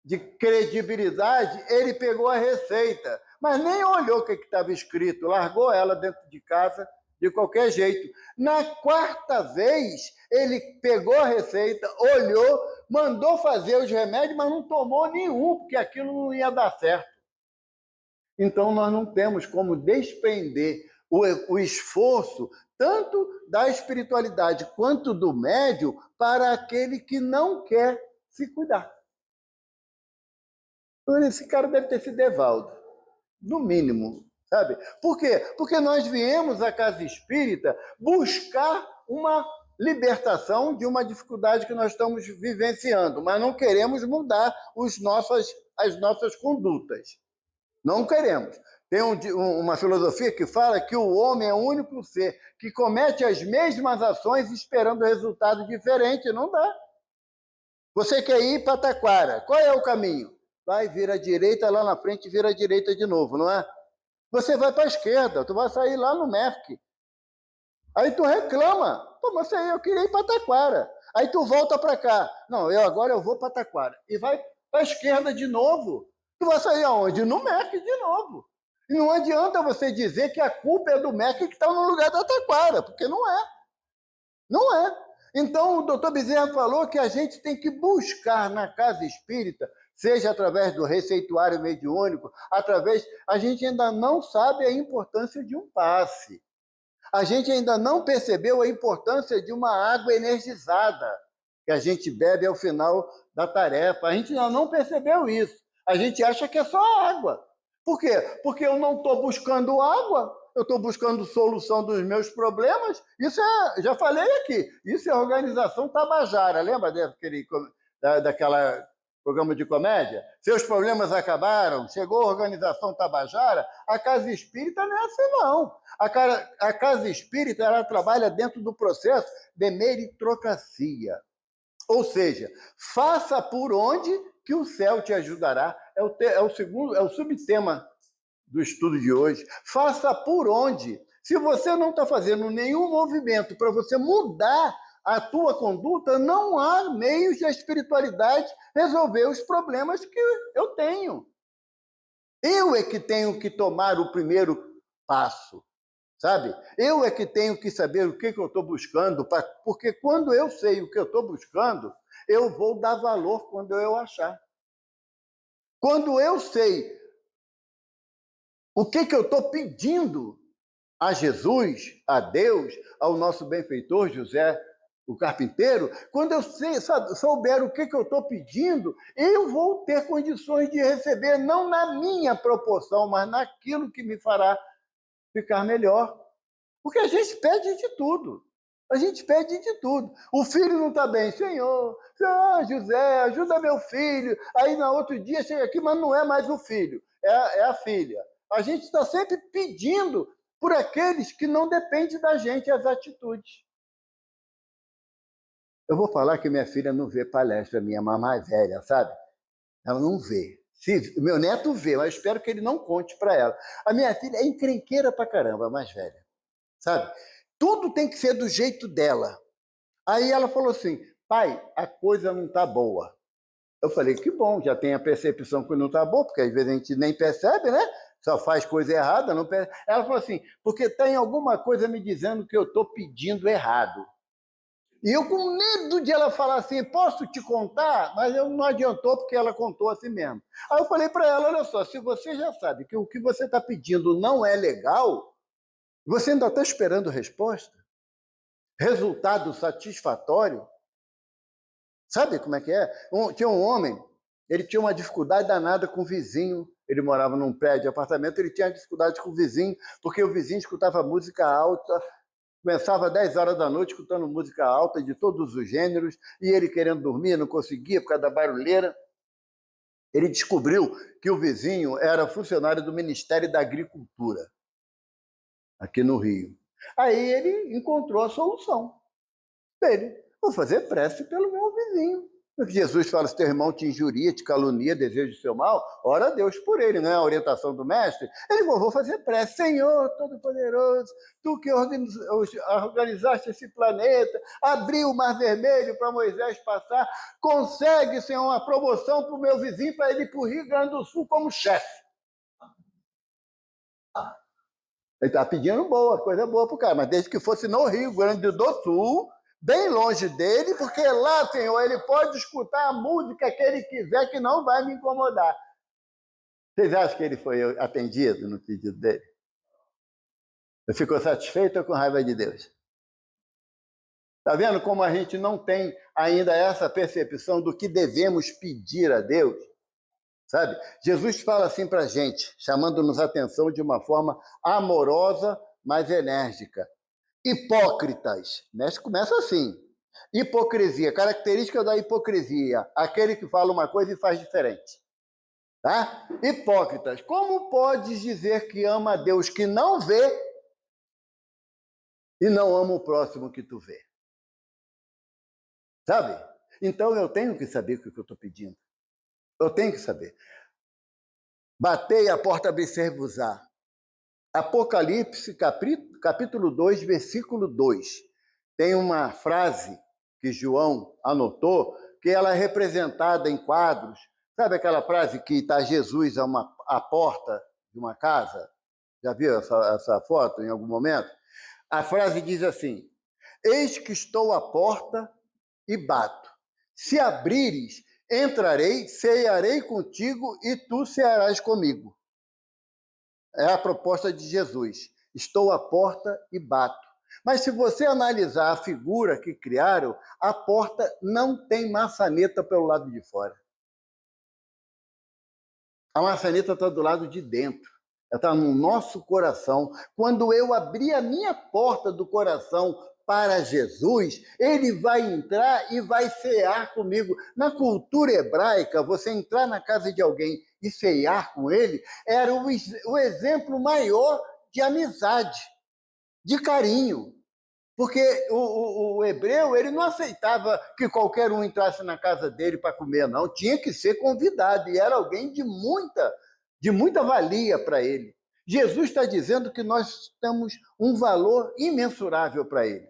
de credibilidade, ele pegou a receita, mas nem olhou o que estava escrito, largou ela dentro de casa de qualquer jeito. Na quarta vez, ele pegou a receita, olhou, mandou fazer os remédios, mas não tomou nenhum, porque aquilo não ia dar certo. Então, nós não temos como desprender o esforço, tanto da espiritualidade quanto do médium, para aquele que não quer se cuidar. Esse cara deve ter sido Evaldo, no mínimo, sabe? Por quê? Porque nós viemos à casa espírita buscar uma libertação de uma dificuldade que nós estamos vivenciando, mas não queremos mudar as nossas condutas. Não queremos. Tem uma filosofia que fala que o homem é o único ser que comete as mesmas ações esperando resultado diferente. Não dá. Você quer ir para Taquara. Qual é o caminho? Vai, vira à direita, lá na frente, vira à direita de novo, não é? Você vai para a esquerda, tu vai sair lá no Merck. Aí tu reclama. Pô, mas eu queria ir para Taquara. Aí tu volta para cá. Não, agora eu vou para Taquara. E vai para a esquerda de novo. Tu vai sair aonde? No Merck de novo. E não adianta você dizer que a culpa é do MEC que está no lugar da taquara, porque não é. Não é. Então, o doutor Bezerra falou que a gente tem que buscar na casa espírita, seja através do receituário mediúnico, a gente ainda não sabe a importância de um passe. A gente ainda não percebeu a importância de uma água energizada que a gente bebe ao final da tarefa. A gente ainda não percebeu isso. A gente acha que é só água. Por quê? Porque eu não estou buscando água, eu estou buscando solução dos meus problemas. Isso já falei aqui, isso é organização tabajara. Lembra daquela programa de comédia? Seus problemas acabaram, chegou a organização tabajara. A casa espírita não é assim, não. A casa espírita ela trabalha dentro do processo de meritocracia. Ou seja, faça por onde que o céu te ajudará. É o subtema do estudo de hoje. Faça por onde. Se você não está fazendo nenhum movimento para você mudar a tua conduta, não há meios de a espiritualidade resolver os problemas que eu tenho. Eu é que tenho que tomar o primeiro passo, sabe? Eu é que tenho que saber o que eu estou buscando, porque quando eu sei o que eu estou buscando, eu vou dar valor quando eu achar. Quando eu sei o que eu estou pedindo a Jesus, a Deus, ao nosso benfeitor José, o carpinteiro, quando eu souber o que eu estou pedindo, eu vou ter condições de receber, não na minha proporção, mas naquilo que me fará ficar melhor. Porque a gente pede de tudo. A gente pede de tudo. O filho não está bem. Senhor, José, ajuda meu filho. Aí, no outro dia, chega aqui, mas não é mais o filho, é a filha. A gente está sempre pedindo por aqueles que não dependem da gente as atitudes. Eu vou falar que minha filha não vê palestra minha, mas mais velha, sabe? Ela não vê. Meu neto vê, mas eu espero que ele não conte para ela. A minha filha é encrenqueira pra caramba, a mais velha. Sabe? Tudo tem que ser do jeito dela. Aí ela falou assim, pai, a coisa não está boa. Eu falei, que bom, já tem a percepção que não está boa, porque às vezes a gente nem percebe, né? Só faz coisa errada, não percebe. Ela falou assim, porque tem alguma coisa me dizendo que eu estou pedindo errado. E eu com medo de ela falar assim, posso te contar? Mas eu não adiantou, porque ela contou assim mesmo. Aí eu falei para ela, olha só, se você já sabe que o que você está pedindo não é legal, você ainda está esperando resposta? Resultado satisfatório? Sabe como é que é? Tinha um homem, ele tinha uma dificuldade danada com o vizinho, ele morava num prédio de apartamento, ele tinha dificuldade com o vizinho, porque o vizinho escutava música alta, começava às 10 horas da noite escutando música alta de todos os gêneros, e ele querendo dormir, não conseguia por causa da barulheira. Ele descobriu que o vizinho era funcionário do Ministério da Agricultura, aqui no Rio. Aí ele encontrou a solução dele. Vou fazer prece pelo meu vizinho. Jesus fala, se teu irmão te injuria, te calunia, deseja o seu mal, ora a Deus por ele, não é a orientação do mestre? Ele falou, vou fazer prece. Senhor Todo-Poderoso, tu que organizaste esse planeta, abriu o Mar Vermelho para Moisés passar, consegue, Senhor, uma promoção para o meu vizinho, para ele ir para o Rio Grande do Sul como chefe. Ele está pedindo coisa boa para o cara, mas desde que fosse no Rio Grande do Sul, bem longe dele, porque lá, Senhor, ele pode escutar a música que ele quiser, que não vai me incomodar. Vocês acham que ele foi atendido no pedido dele? Ele ficou satisfeito ou com raiva de Deus? Está vendo como a gente não tem ainda essa percepção do que devemos pedir a Deus? Sabe? Jesus fala assim para a gente, chamando-nos a atenção de uma forma amorosa, mas enérgica. Hipócritas, né? Começa assim. Hipocrisia, característica da hipocrisia, aquele que fala uma coisa e faz diferente. Tá? Hipócritas, como podes dizer que ama a Deus que não vê e não ama o próximo que tu vê? Sabe? Então eu tenho que saber o que eu estou pedindo. Eu tenho que saber. Batei a porta, abrir-se-vos-á. Apocalipse, capítulo 2, versículo 2. Tem uma frase que João anotou, que ela é representada em quadros. Sabe aquela frase que está Jesus à porta de uma casa? Já viu essa foto em algum momento? A frase diz assim: eis que estou à porta e bato. Se abrires, entrarei, cearei contigo e tu cearás comigo. É a proposta de Jesus. Estou à porta e bato. Mas se você analisar a figura que criaram, a porta não tem maçaneta pelo lado de fora. A maçaneta está do lado de dentro. Ela está no nosso coração. Quando eu abrir a minha porta do coração para Jesus, ele vai entrar e vai cear comigo. Na cultura hebraica, você entrar na casa de alguém e cear com ele era o exemplo maior de amizade, de carinho. Porque o hebreu, ele não aceitava que qualquer um entrasse na casa dele para comer, não. Tinha que ser convidado, e era alguém de muita valia para ele. Jesus está dizendo que nós temos um valor imensurável para ele,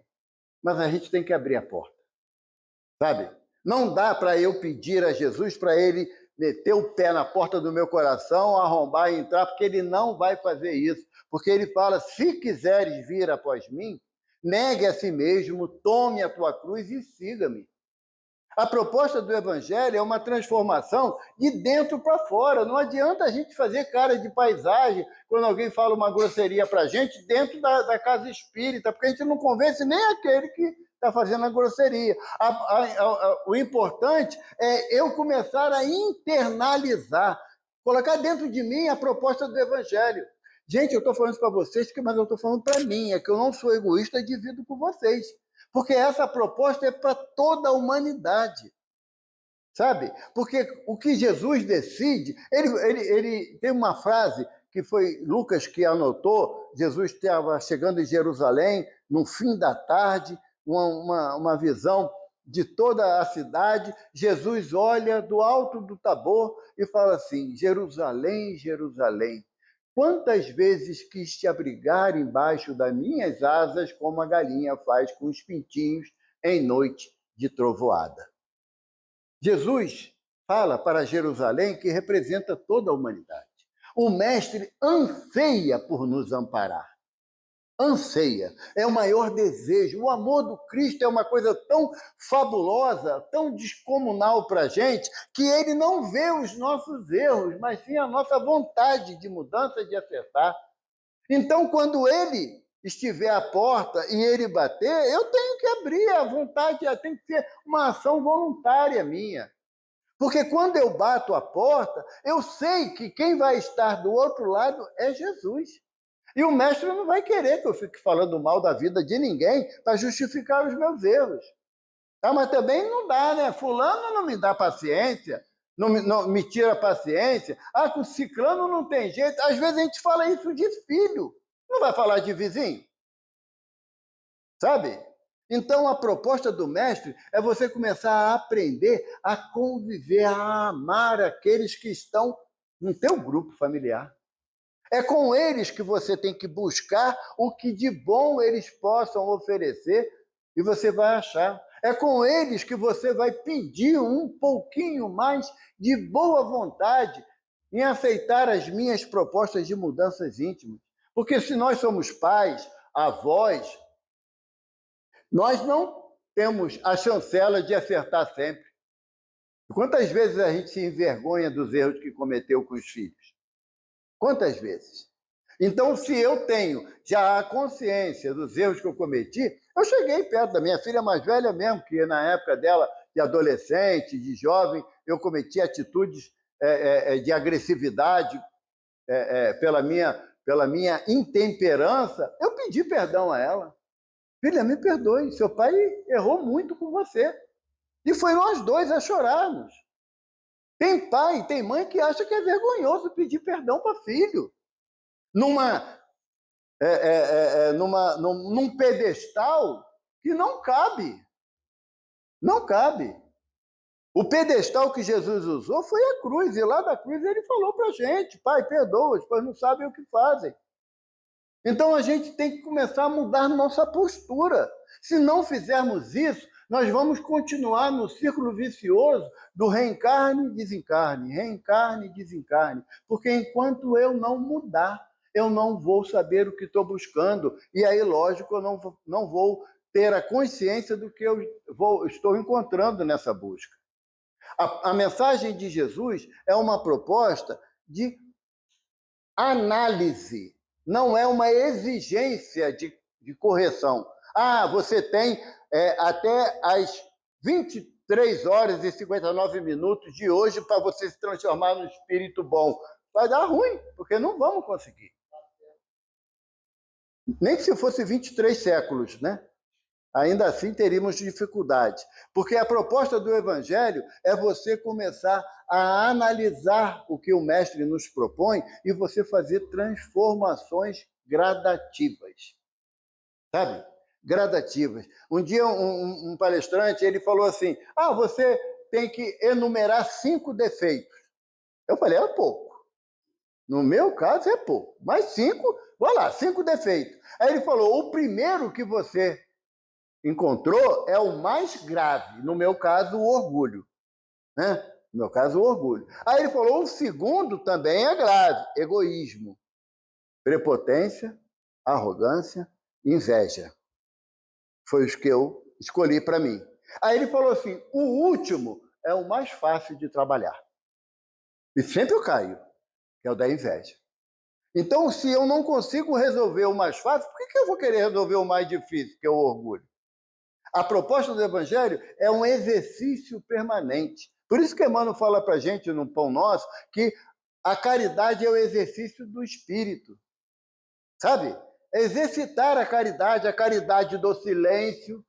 mas a gente tem que abrir a porta, sabe? Não dá para eu pedir a Jesus para ele meter o pé na porta do meu coração, arrombar e entrar, porque ele não vai fazer isso. Porque ele fala, se quiseres vir após mim, negue a si mesmo, tome a tua cruz e siga-me. A proposta do evangelho é uma transformação de dentro para fora. Não adianta a gente fazer cara de paisagem quando alguém fala uma grosseria para a gente dentro da casa espírita, porque a gente não convence nem aquele que está fazendo a grosseria. O importante é eu começar a internalizar, colocar dentro de mim a proposta do evangelho. Gente, eu estou falando isso para vocês, mas eu estou falando para mim, é que eu não sou egoísta e divido com vocês. Porque essa proposta é para toda a humanidade, sabe? Porque o que Jesus decide, ele tem uma frase que foi Lucas que anotou, Jesus estava chegando em Jerusalém, no fim da tarde, uma visão de toda a cidade, Jesus olha do alto do Tabor e fala assim, Jerusalém, Jerusalém, quantas vezes quis te abrigar embaixo das minhas asas, como a galinha faz com os pintinhos em noite de trovoada. Jesus fala para Jerusalém que representa toda a humanidade. O Mestre anseia por nos amparar. Anseia, é o maior desejo. O amor do Cristo é uma coisa tão fabulosa, tão descomunal para a gente, que ele não vê os nossos erros, mas sim a nossa vontade de mudança, de acertar. Então, quando ele estiver à porta e ele bater, eu tenho que abrir a vontade, tem que ser uma ação voluntária minha. Porque quando eu bato a porta, eu sei que quem vai estar do outro lado é Jesus. E o mestre não vai querer que eu fique falando mal da vida de ninguém para justificar os meus erros. Ah, mas também não dá, né? Fulano não me dá paciência, não me tira a paciência. Ah, com ciclano não tem jeito. Às vezes a gente fala isso de filho. Não vai falar de vizinho? Sabe? Então, a proposta do mestre é você começar a aprender a conviver, a amar aqueles que estão no teu grupo familiar. É com eles que você tem que buscar o que de bom eles possam oferecer e você vai achar. É com eles que você vai pedir um pouquinho mais de boa vontade em aceitar as minhas propostas de mudanças íntimas. Porque se nós somos pais, avós, nós não temos a chancela de acertar sempre. Quantas vezes a gente se envergonha dos erros que cometeu com os filhos? Quantas vezes? Então, se eu tenho já a consciência dos erros que eu cometi, eu cheguei perto da minha filha mais velha mesmo, que na época dela, de adolescente, de jovem, eu cometi atitudes de agressividade pela minha intemperança, eu pedi perdão a ela. Filha, me perdoe, seu pai errou muito com você. E foi nós dois a chorarmos. Tem pai, tem mãe que acha que é vergonhoso pedir perdão para filho. Num pedestal que não cabe. Não cabe. O pedestal que Jesus usou foi a cruz, e lá da cruz ele falou para a gente, pai, perdoa, pois não sabem o que fazem. Então a gente tem que começar a mudar nossa postura. Se não fizermos isso, nós vamos continuar no círculo vicioso do reencarne e desencarne, porque enquanto eu não mudar, eu não vou saber o que estou buscando. E aí, lógico, eu não vou ter a consciência do que eu estou encontrando nessa busca. A mensagem de Jesus é uma proposta de análise, não é uma exigência de correção. Ah, você tem até as 23 horas e 59 minutos de hoje para você se transformar num espírito bom. Vai dar ruim, porque não vamos conseguir. Nem que se fosse 23 séculos, né? Ainda assim teríamos dificuldade. Porque a proposta do Evangelho é você começar a analisar o que o Mestre nos propõe e você fazer transformações gradativas. Sabe? Gradativas. Um dia um palestrante ele falou assim, você tem que enumerar 5 defeitos. Eu falei, é pouco. No meu caso é pouco. Mas 5, vai lá, 5 defeitos. Aí ele falou, o primeiro que você encontrou é o mais grave, no meu caso, o orgulho. Né? No meu caso, o orgulho. Aí ele falou, o segundo também é grave, egoísmo, prepotência, arrogância, inveja. Foi os que eu escolhi para mim. Aí ele falou assim, o último é o mais fácil de trabalhar. E sempre eu caio, que é o da inveja. Então, se eu não consigo resolver o mais fácil, por que eu vou querer resolver o mais difícil, que é o orgulho? A proposta do Evangelho é um exercício permanente. Por isso que Emmanuel fala para a gente no Pão Nosso que a caridade é o exercício do Espírito. Sabe? Exercitar a caridade do silêncio,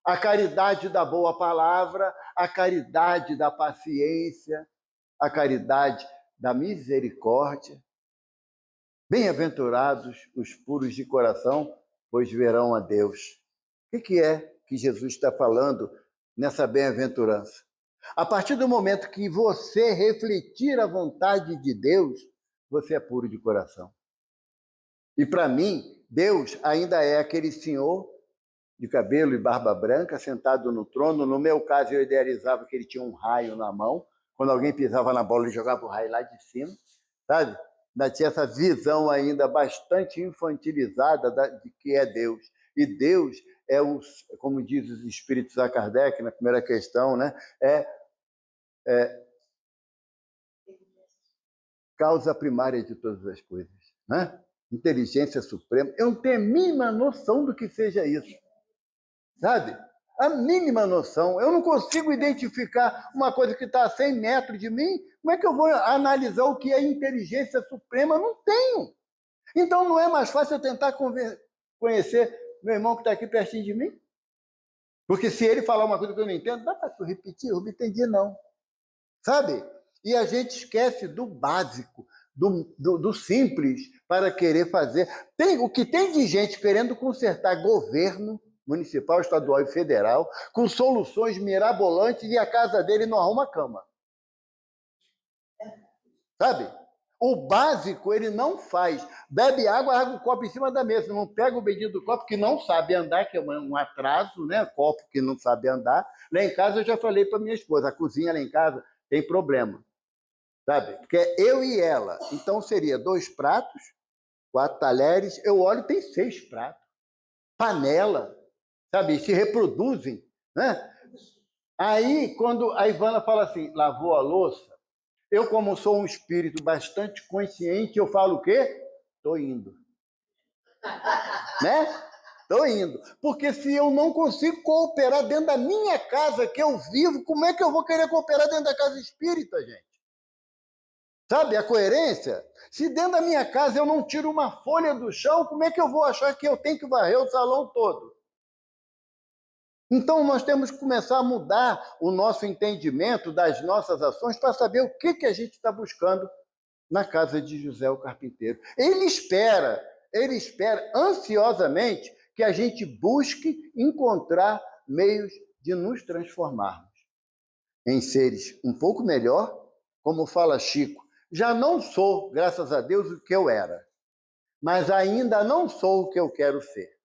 a caridade da boa palavra, a caridade da paciência, a caridade da misericórdia. Bem-aventurados os puros de coração, pois verão a Deus. O que é que Jesus está falando nessa bem-aventurança? A partir do momento que você refletir a vontade de Deus, você é puro de coração. E para mim, Deus ainda é aquele senhor de cabelo e barba branca, sentado no trono. No meu caso, eu idealizava que ele tinha um raio na mão. Quando alguém pisava na bola, ele jogava o raio lá de cima, sabe? Ainda tinha essa visão ainda bastante infantilizada de que é Deus. E Deus é como diz os espíritos a Kardec na primeira questão, né? É causa primária de todas as coisas, né? Inteligência suprema. Eu não tenho a mínima noção do que seja isso, sabe? A mínima noção. Eu não consigo identificar uma coisa que está a 100 metros de mim. Como é que eu vou analisar o que é inteligência suprema? Eu não tenho. Então, não é mais fácil eu tentar conhecer meu irmão que está aqui pertinho de mim? Porque se ele falar uma coisa que eu não entendo, dá para tu repetir? Eu não entendi, não. Sabe? E a gente esquece do básico, do simples, para querer fazer. O que tem de gente querendo consertar governo municipal, estadual e federal, com soluções mirabolantes, e a casa dele não arruma cama. Sabe? O básico ele não faz. Bebe água, larga o copo em cima da mesa. Não pega o bendito do copo que não sabe andar, que é um atraso, né? Copo que não sabe andar. Lá em casa eu já falei para minha esposa, a cozinha lá em casa tem problema. Sabe? Porque é eu e ela. Então seria 2 pratos, 4 talheres. Eu olho, tem 6 pratos. Panela, sabe? Se reproduzem, né? Aí, quando a Ivana fala assim, lavou a louça, eu, como sou um espírito bastante consciente, eu falo o quê? Estou indo. Né? Estou indo. Porque se eu não consigo cooperar dentro da minha casa que eu vivo, como é que eu vou querer cooperar dentro da casa espírita, gente? Sabe a coerência? Se dentro da minha casa eu não tiro uma folha do chão, como é que eu vou achar que eu tenho que varrer o salão todo? Então, nós temos que começar a mudar o nosso entendimento das nossas ações para saber o que a gente está buscando na casa de José o Carpinteiro. Ele espera ansiosamente que a gente busque encontrar meios de nos transformarmos em seres um pouco melhor, como fala Chico. Já não sou, graças a Deus, o que eu era, mas ainda não sou o que eu quero ser.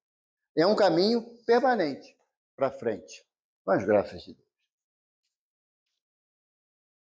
É um caminho permanente para frente, com as graças de Deus.